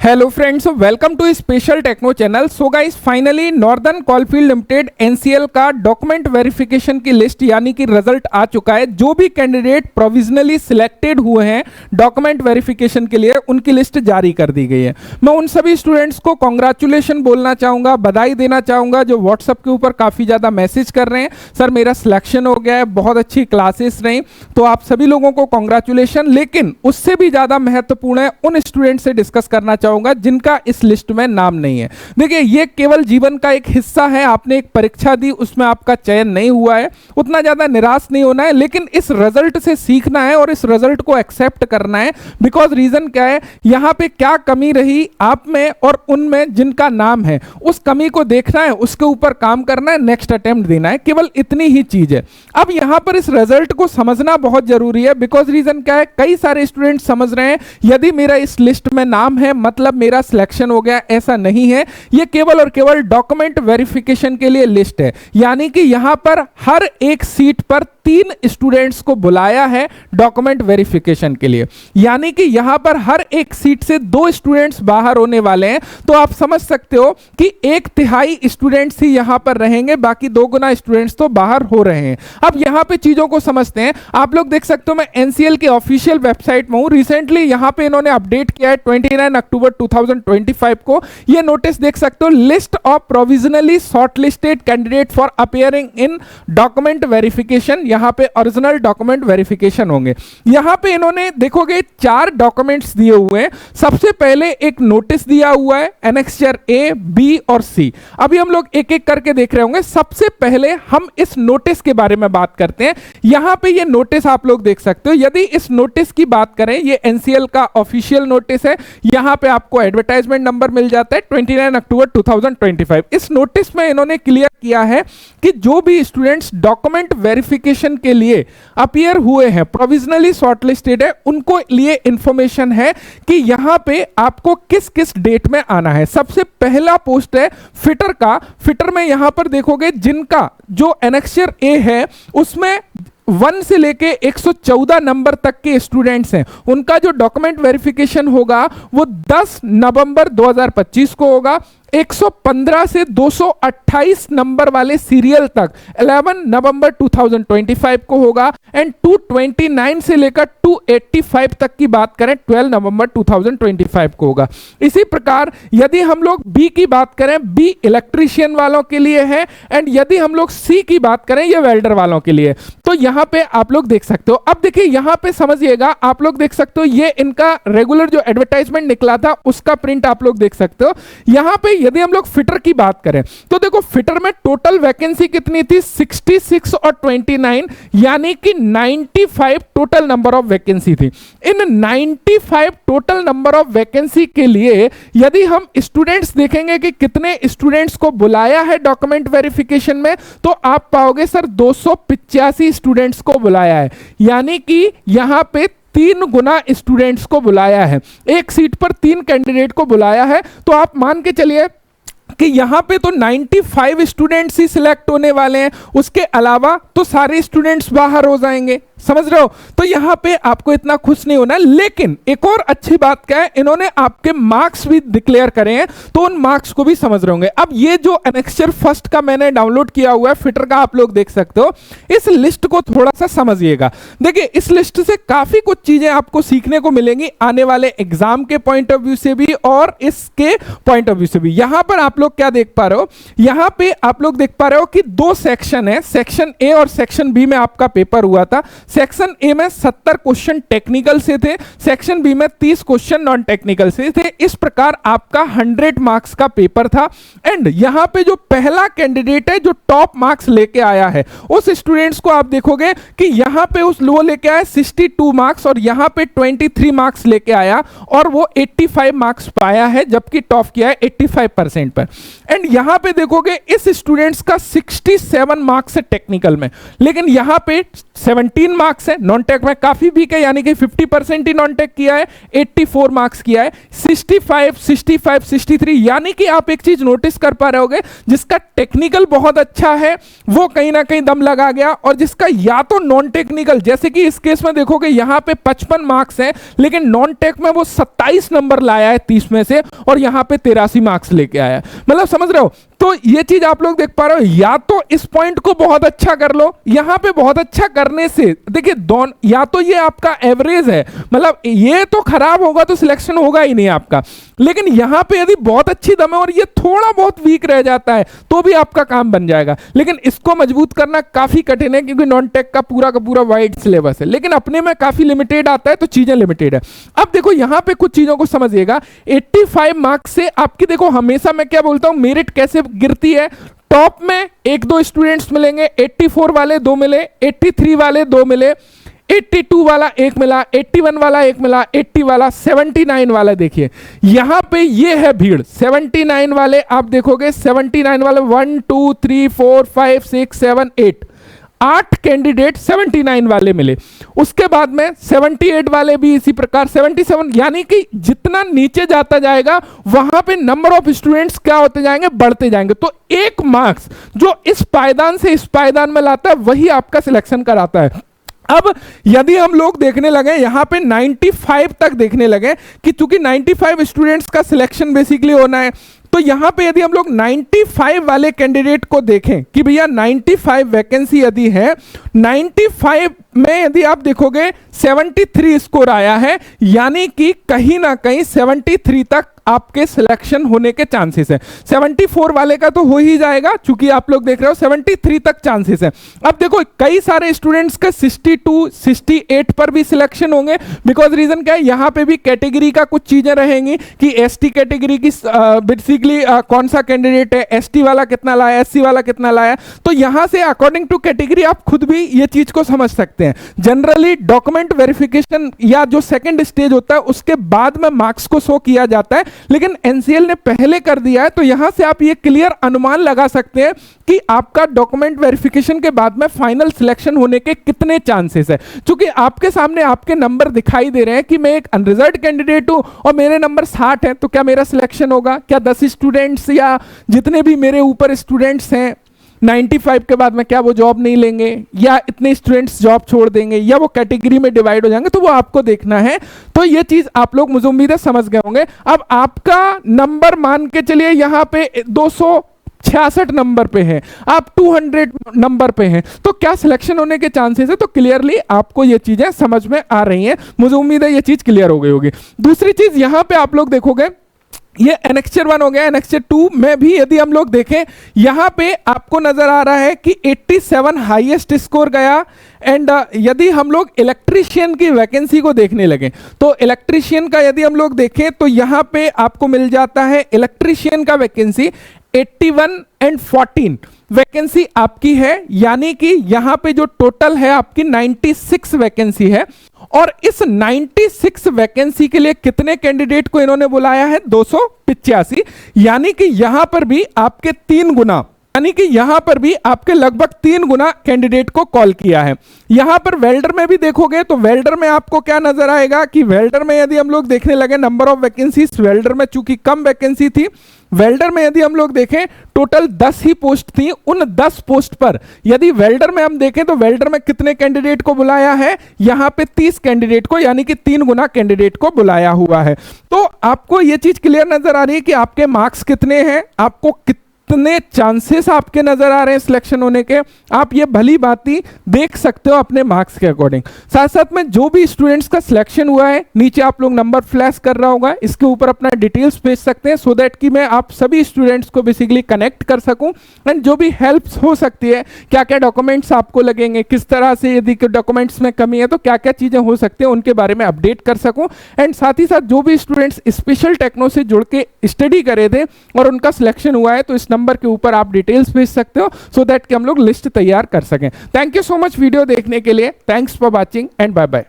Hello friends, welcome to special techno channel. So guys, finally northern coalfield limited NCL का document verification की list यानी कि result आ चुका है। जो भी कैंडिडेट प्रोविजनली सिलेक्टेड हुए हैं डॉक्यूमेंट वेरिफिकेशन के लिए, उनकी लिस्ट जारी कर दी गई है। मैं उन सभी स्टूडेंट्स को कॉन्ग्रेचुलेशन बोलना चाहूंगा, बधाई देना चाहूंगा जो व्हाट्सएप के ऊपर काफी ज्यादा मैसेज कर रहे हैं, सर मेरा सिलेक्शन हो गया है, बहुत अच्छी क्लासेस रही। तो आप सभी लोगों को कॉन्ग्रेचुलेशन। लेकिन उससे भी ज्यादा महत्वपूर्ण है उन स्टूडेंट से डिस्कस करना चाहूंगा जिनका इस लिस्ट में नाम नहीं है। देखिए, ये केवल जीवन का एक हिस्सा है। आपने एक परीक्षा दी, उसमें आपका चयन नहीं हुआ है, उतना ज्यादा निराश नहीं होना है, लेकिन इस रिजल्ट से सीखना है और इस रिजल्ट को एक्सेप्ट करना है। बिकॉज रीजन क्या है, यहां पे क्या कमी रही आप में और उनमें जिनका नाम है, उस कमी को देखना है, उसके ऊपर काम करना है, नेक्स्ट अटेम्प्ट देना है। केवल इतनी ही चीज है। अब यहां पर इस रिजल्ट को समझना बहुत जरूरी है। बिकॉज रीजन क्या है, कई सारे स्टूडेंट समझ रहे हैं यदि मेरा इस लिस्ट में नाम है मतलब मेरा सिलेक्शन हो गया। ऐसा नहीं है। यह केवल और केवल डॉक्यूमेंट वेरिफिकेशन के लिए लिस्ट है। यानी कि यहां पर हर एक सीट पर 3 स्टूडेंट्स को बुलाया है डॉक्यूमेंट वेरिफिकेशन के लिए। यानी कि यहां पर हर एक सीट से 2 स्टूडेंट्स बाहर होने वाले हैं। तो आप समझ सकते हो कि 1/3 स्टूडेंट्स ही यहां पर रहेंगे, बाकी 2 गुना स्टूडेंट्स तो बाहर हो रहे हैं। अब यहां पे चीजों को समझते हैं। आप लोग देख सकते हो, मैं एनसीएल के ऑफिशियल वेबसाइट में हूं। रिसेंटली यहां पे इन्होंने अपडेट किया है 29 अक्टूबर 2025 को। ये नोटिस देख सकते हो, list of provisionally shortlisted candidate for appearing in document verification. यहां पे ओरिजिनल डॉक्यूमेंट वेरिफिकेशन होंगे। यहां पे इन्होंने देखोगे 4 डॉक्यूमेंट्स दिए हुए हैं। सबसे पहले एक नोटिस दिया हुआ है, एनेक्सचर ए, बी और सी। अभी हम लोग एक एक करके देख रहे होंगे। सबसे पहले हम इस नोटिस के बारे में बात करते हैं। यहां पे ये नोटिस आप लोग देख सकते हो। यदि इस नोटिस की बात करें, ये एनसीएल का ऑफिशियल नोटिस है। यहां पे आपको एडवर्टाइजमेंट नंबर मिल जाता है 29 अक्टूबर 2025। इस नोटिस में इन्होंने क्लियर किया है कि जो भी स्टूडेंट्स डॉक्यूमेंट वेरिफिकेशन के लिए अपीयर हुए हैं, प्रोविजनली शॉर्टलिस्टेड है, उनको लिए इंफॉर्मेशन है कि यहां पे आपको किस किस डेट में आना है। सबसे पहला पोस्ट है फिटर का। फिटर में यहां पर देखोगे जिनका जो एनेक्सचर ए है उसमें 1 से लेके 114 नंबर तक के स्टूडेंट्स हैं, उनका जो डॉक्यूमेंट वेरिफिकेशन होगा वो 10 नवंबर 2025 को होगा। 115 से 228 नंबर वाले सीरियल तक 11 नवंबर 2025 को होगा। एंड 229 से लेकर 285 तक की बात करें 12 नवंबर 2025 को होगा। इसी प्रकार यदि हम लोग बी की बात करें, बी इलेक्ट्रीशियन वालों के लिए है। एंड यदि हम लोग सी की बात करें, ये वेल्डर वालों के लिए। तो यहां पे आप लोग देख सकते हो। अब देखिए यहां पे समझिएगा, आप लोग देख सकते हो ये इनका रेगुलर जो एडवर्टाइजमेंट निकला था उसका प्रिंट आप लोग देख सकते हो। यहां पे यदि हम लोग फिटर की बात करें तो देखो फिटर में टोटल वैकेंसी कितनी थी, 66 और 29, यानी कि 95 टोटल नंबर ऑफ वैकेंसी थी। इन 95 टोटल नंबर ऑफ वैकेंसी के लिए यदि हम स्टूडेंट्स देखेंगे कि कितने स्टूडेंट्स को बुलाया है डॉक्यूमेंट वेरिफिकेशन में, तो आप पाओगे सर 285 स्टूडेंट्स को बुलाया है। यानी कि यहां पे 3 गुना स्टूडेंट्स को बुलाया है। एक सीट पर 3 कैंडिडेट को बुलाया है। तो आप मान के चलिए कि यहां पे तो 95 स्टूडेंट्स ही सिलेक्ट होने वाले हैं, उसके अलावा तो सारे स्टूडेंट्स बाहर हो जाएंगे। समझ रहे हो? तो यहां पे आपको इतना खुश नहीं होना। लेकिन एक और अच्छी बात क्या है, इन्होंने आपके मार्क्स भी डिक्लेयर करे हैं, तो उन मार्क्स को भी समझ रहे होंगे। अब ये जो एनेक्सचर फर्स्ट का मैंने डाउनलोड किया हुआ है फिटर का, आप लोग देख सकते हो। इस लिस्ट को थोड़ा सा समझिएगा। देखिए, इस लिस्ट से काफी कुछ चीजें आपको सीखने को मिलेंगी आने वाले एग्जाम के पॉइंट ऑफ व्यू से भी और इसके पॉइंट ऑफ व्यू से भी। यहां पर आप लोग क्या देख पा रहे हो, यहां पे आप लोग देख पा रहे हो कि 2 सेक्शन है, सेक्शन ए और सेक्शन बी में आपका पेपर हुआ था। सेक्शन ए में 70 क्वेश्चन टेक्निकल से थे, सेक्शन बी में 30 क्वेश्चन नॉन टेक्निकल से थे। इस प्रकार आपका 100 मार्क्स का पेपर था। एंड यहां पे जो पहला कैंडिडेट है जो टॉप मार्क्स लेके आया है, उस स्टूडेंट्स को आप देखोगे कि यहां पे उस लो लेके आया 62 मार्क्स और यहां पे 23 मार्क्स लेके आया और वो 85 मार्क्स पाया है, जबकि टॉप किया है 85% पर। एंड यहां पे देखोगे इस स्टूडेंट्स का 67 मार्क्स है टेक्निकल में, लेकिन यहां पे 17 मार्क्स मार्क्स है, नॉन टेक में काफी वीक है, यानी कि 50% ही नॉन टेक किया है, 84 मार्क्स किया है, 65, 65, 63, यानी कि आप एक चीज नोटिस कर पा रहे होगे, जिसका टेक्निकल बहुत अच्छा है वो कहीं ना कहीं दम लगा गया, और जिसका या तो नॉन टेक्निकल, जैसे कि इस केस में देखोगे यहां पे 55 मार्क्स है, लेकिन नॉन टेक में वो 27 नंबर लाया है 30 में से, और यहां पे 83 मार्क्स लेके आया है। मतलब समझ रहे हो, तो ये चीज आप लोग देख पा रहे हो, या तो इस पॉइंट को बहुत अच्छा कर लो, यहां पे बहुत अच्छा करने से देखिए दोनों, या तो ये आपका एवरेज है, मतलब ये तो खराब होगा तो सिलेक्शन होगा ही नहीं आपका, लेकिन यहां पे यदि बहुत अच्छी दम है और ये थोड़ा बहुत वीक रह जाता है तो भी आपका काम बन जाएगा, लेकिन इसको मजबूत करना काफी कठिन है, क्योंकि नॉन टेक का पूरा वाइड सिलेबस है, लेकिन अपने में काफी लिमिटेड आता है, तो चीजें लिमिटेड है। अब देखो यहां पे कुछ चीजों को समझिएगा, 85 मार्क्स से आपकी, देखो हमेशा मैं क्या बोलता हूं, मेरिट कैसे गिरती है, टॉप में एक दो स्टूडेंट्स मिलेंगे, 84 वाले 2 मिले, 83 वाले 2 मिले, 82 वाला 1 मिला, 81 वाला 1 मिला, 80 वाला, 79 वाला, देखिए यहां पे ये है भीड़, 79 वाले आप देखोगे, 79 वाले 1 2 3 4 5 6 7 8 कैंडिडेट 79 वाले मिले। उसके बाद में 78 वाले भी इसी प्रकार, 77, यानी कि जितना नीचे जाता जाएगा वहां पे नंबर ऑफ स्टूडेंट्स क्या होते जाएंगे, बढ़ते जाएंगे। तो एक मार्क्स जो इस पायदान से इस पायदान में लाता है वही आपका सिलेक्शन कराता है। अब यदि हम लोग देखने लगे यहां पे 95 तक देखने लगे कि चूंकि 95 स्टूडेंट्स का सिलेक्शन बेसिकली होना है, तो यहां पे यदि हम लोग 95 वाले कैंडिडेट को देखें कि भैया 95 वैकेंसी यदि है, 95 में यदि आप देखोगे 73 स्कोर आया है, यानी कि कहीं ना कहीं 73 तक आपके सिलेक्शन होने के चांसेस है। 74 वाले का तो हो ही जाएगा, चूंकि आप लोग देख रहे हो 73 तक चांसेस है। अब देखो कई सारे स्टूडेंट्स का 62, 68 पर भी सिलेक्शन होंगे, बिकॉज रीजन क्या है, यहां पे भी कैटेगरी का कुछ चीजें रहेंगी कि एसटी कैटेगरी की बेसिकली कौन सा कैंडिडेट है, एसटी वाला कितना लाया, एससी वाला कितना लाया, तो यहां से अकॉर्डिंग टू कैटेगरी आप खुद भी ये चीज को समझ सकते हैं। जनरली डॉक्यूमेंट वेरिफिकेशन या जो सेकंड स्टेज होता है उसके बाद में मार्क्स को शो किया जाता है, लेकिन एनसीएल ने पहले कर दिया है, तो यहां से आप ये क्लियर अनुमान लगा सकते हैं कि आपका डॉक्यूमेंट वेरिफिकेशन के बाद में फाइनल सिलेक्शन होने के कितने चांसेस है। क्योंकि आपके सामने आपके नंबर दिखाई दे रहे हैं कि मैं एक अनरिजर्व्ड कैंडिडेट हूं और मेरे नंबर 60 है, तो क्या मेरा सिलेक्शन होगा? क्या 10 स्टूडेंट्स या जितने भी मेरे ऊपर स्टूडेंट्स हैं 95 के बाद में क्या वो जॉब नहीं लेंगे, या इतने स्टूडेंट्स जॉब छोड़ देंगे, या वो कैटेगरी में डिवाइड हो जाएंगे, तो वो आपको देखना है। तो ये चीज आप लोग मुझे उम्मीद है समझ गए होंगे। अब आपका नंबर मान के चलिए यहां पे 266 नंबर पे है, आप 200 नंबर पे हैं, तो क्या सिलेक्शन होने के चांसेस है? तो क्लियरली आपको ये चीजें समझ में आ रही हैं, मुझे उम्मीद है ये चीज क्लियर हो गई होगी। दूसरी चीज यहां पे आप लोग देखोगे, ये एनेक्चर 1 हो गया, एनेक्चर 2 में भी यदि हम लोग देखें यहां पे आपको नजर आ रहा है कि 87 हाईएस्ट स्कोर गया। एंड यदि हम लोग इलेक्ट्रीशियन की वैकेंसी को देखने लगे, तो इलेक्ट्रीशियन का यदि हम लोग देखें तो यहां पे आपको मिल जाता है इलेक्ट्रीशियन का वैकेंसी 81 एंड 14 वैकेंसी आपकी है, यानी कि यहां पे जो टोटल है आपकी 96 वैकेंसी है। और इस 96 वैकेंसी के लिए कितने कैंडिडेट को इन्होंने बुलाया है? 285, यानी कि यहां पर भी आपके 3 गुना, यानी कि यहां पर भी आपके लगभग 3 गुना कैंडिडेट को कॉल किया है। यहां पर वेल्डर में भी देखोगे तो वेल्डर में आपको क्या नजर आएगा कि वेल्डर में यदि हम लोग देखने लगे नंबर ऑफ वैकेंसीज, वेल्डर में चूंकि कम वैकेंसी थी, वेल्डर में यदि हम लोग देखें टोटल 10 ही पोस्ट थी। उन 10 पोस्ट पर यदि वेल्डर में हम देखें तो वेल्डर में कितने कैंडिडेट को बुलाया है? यहां पे 30 कैंडिडेट को, यानी कि 3 गुना कैंडिडेट को बुलाया हुआ है। तो आपको यह चीज क्लियर नजर आ रही है कि आपके मार्क्स कितने हैं, आपको कितने चांसेस आपके नजर आ रहे हैं सिलेक्शन होने के, आप ये भली बाती देख सकते हो अपने मार्क्स के अकॉर्डिंग। साथ साथ में जो भी स्टूडेंट्स का सिलेक्शन हुआ है नीचे आप लोग नंबर फ्लैश कर रहा होगा, इसके ऊपर अपना डिटेल्स भेज सकते हैं, सो दैट कि मैं आप सभी स्टूडेंट्स को बेसिकली कनेक्ट कर सकूं। एंड जो भी हेल्प हो सकती है, क्या क्या डॉक्यूमेंट्स आपको लगेंगे, किस तरह से यदि डॉक्यूमेंट्स में कमी है तो क्या क्या चीजें हो सकती है, उनके बारे में अपडेट कर सकूं। एंड साथ ही साथ जो भी स्टूडेंट्स स्पेशल टेक्नो से जुड़ के स्टडी करे थे और उनका सिलेक्शन हुआ है, तो इस नंबर के ऊपर आप डिटेल्स भेज सकते हो, सो दैट कि हम लोग लिस्ट तैयार कर सकें। Thank you so much video देखने के लिए, thanks for watching and bye bye.